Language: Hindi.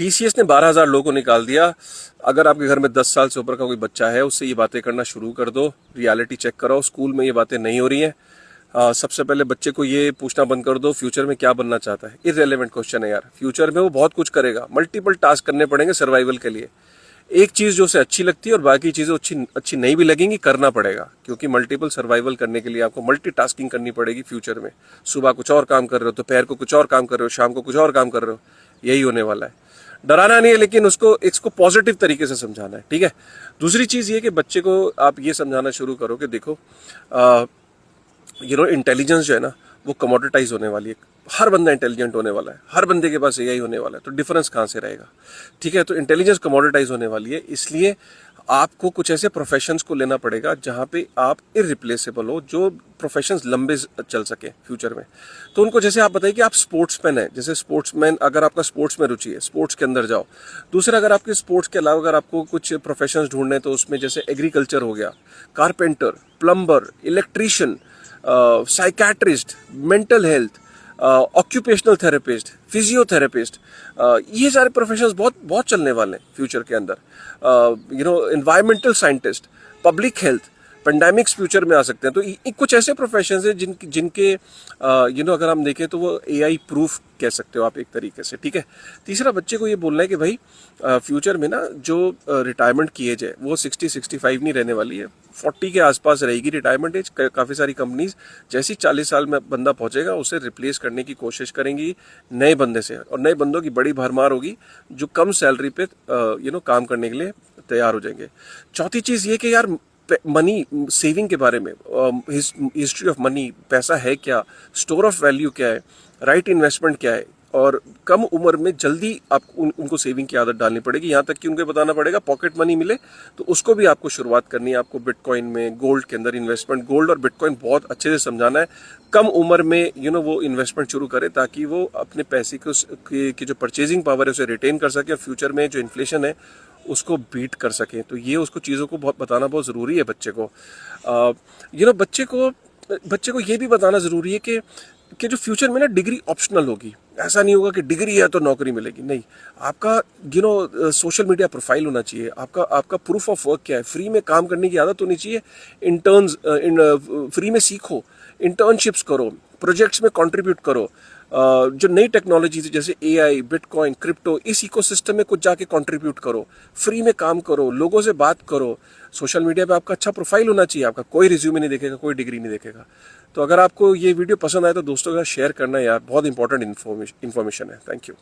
टीसीएस ने 12,000 लोगों को निकाल दिया। अगर आपके घर में 10 साल से ऊपर का कोई बच्चा है, उससे ये बातें करना शुरू कर दो, रियलिटी चेक कराओ, स्कूल में ये बातें नहीं हो रही हैं। सबसे पहले बच्चे को ये पूछना बंद कर दो फ्यूचर में क्या बनना चाहता है। इररिलेवेंट क्वेश्चन है यार। फ्यूचर में वो बहुत कुछ करेगा, मल्टीपल टास्क करने पड़ेंगे सर्वाइवल के लिए। एक चीज जो उसे अच्छी लगती है और बाकी चीजें अच्छी नहीं भी लगेंगी, करना पड़ेगा, क्योंकि मल्टीपल सर्वाइवल करने के लिए आपको मल्टीटास्किंग करनी पड़ेगी फ्यूचर में। सुबह कुछ और काम कर रहे हो, दोपहर को कुछ और काम कर रहे हो, शाम को कुछ और काम कर रहे हो, यही होने वाला है। डराना नहीं है, लेकिन इसको पॉजिटिव तरीके से समझाना है, ठीक है। दूसरी चीज ये कि बच्चे को आप ये समझाना शुरू करो कि देखो इंटेलिजेंस जो है ना, वो कमोडिटाइज होने वाली है। हर बंदा इंटेलिजेंट होने वाला है, हर बंदे के पास एआई होने वाला है, तो डिफरेंस कहाँ से रहेगा, ठीक है। तो इंटेलिजेंस कमोडिटाइज होने वाली है, इसलिए आपको कुछ ऐसे प्रोफेशंस को लेना पड़ेगा जहां पे आप इररिप्लेसेबल हो, जो प्रोफेशंस लंबे चल सके फ्यूचर में। तो उनको जैसे आप बताइए कि आप स्पोर्ट्समैन है, जैसे स्पोर्ट्समैन, अगर आपका स्पोर्ट्स में रुचि है, स्पोर्ट्स के अंदर जाओ। दूसरा, अगर आपके स्पोर्ट्स के अलावा अगर आपको कुछ प्रोफेशंस ढूंढने, तो उसमें जैसे एग्रीकल्चर हो गया, carpenter, plumber, electrician, psychiatrist, mental health, occupational therapist, physiotherapist, ये सारे प्रोफेशंस बहुत बहुत चलने वाले हैं फ्यूचर के अंदर। Environmental scientist, public health, pandemics future में आ सकते हैं। तो कुछ ऐसे प्रोफेशंस हैं जिनके अगर हम देखें तो वो एआई प्रूफ कह सकते हो आप एक तरीके से, ठीक है। तीसरा, बच्चे को ये बोलना है कि भाई फ्यूचर में ना जो रिटायरमेंट की एज है वो 60-65 नहीं रहने वाली है, 40 के आसपास रहेगी रिटायरमेंट एज। काफ़ी सारी कंपनीज जैसी 40 साल में बंदा पहुंचेगा उसे रिप्लेस करने की कोशिश करेंगी नए बंदे से, और नए बंदों की बड़ी भरमार होगी जो कम सैलरी पे काम करने के लिए तैयार हो जाएंगे। चौथी चीज़ ये कि यार मनी सेविंग के बारे में, हिस्ट्री ऑफ मनी, पैसा है क्या, स्टोर ऑफ वैल्यू क्या है, राइट इन्वेस्टमेंट क्या है, और कम उम्र में जल्दी आप उनको सेविंग की आदत डालनी पड़ेगी। यहाँ तक कि उनको बताना पड़ेगा पॉकेट मनी मिले तो उसको भी आपको शुरुआत करनी है। आपको बिटकॉइन में, गोल्ड के अंदर इन्वेस्टमेंट, गोल्ड और बिटकॉइन बहुत अच्छे से समझाना है। कम उम्र में वो इन्वेस्टमेंट शुरू करे ताकि वो अपने पैसे की जो परचेजिंग पावर है उसे रिटेन कर सके, और फ्यूचर में जो इन्फ्लेशन है उसको बीट कर सके। तो ये उसको चीज़ों को बताना बहुत ज़रूरी है बच्चे को। बच्चे को ये भी बताना ज़रूरी है कि जो फ्यूचर में ना डिग्री ऑप्शनल होगी। ऐसा नहीं होगा कि डिग्री है तो नौकरी मिलेगी, नहीं। आपका सोशल मीडिया प्रोफाइल होना चाहिए, आपका प्रूफ ऑफ वर्क क्या है, फ्री में काम करने की आदत होनी चाहिए, फ्री में सीखो, इंटर्नशिप्स करो, प्रोजेक्ट्स में कंट्रीब्यूट करो, जो नई टेक्नोलॉजी जैसे एआई, बिटकॉइन, क्रिप्टो, इस इकोसिस्टम में कुछ जाके कंट्रीब्यूट करो, फ्री में काम करो, लोगों से बात करो। सोशल मीडिया पे आपका अच्छा प्रोफाइल होना चाहिए, आपका कोई रिज्यूमे नहीं देखेगा, कोई डिग्री नहीं देखेगा। तो अगर आपको ये वीडियो पसंद आए तो दोस्तों के साथ शेयर करना यार, बहुत इंपॉर्टेंट इन्फॉर्मेशन है। Thank you.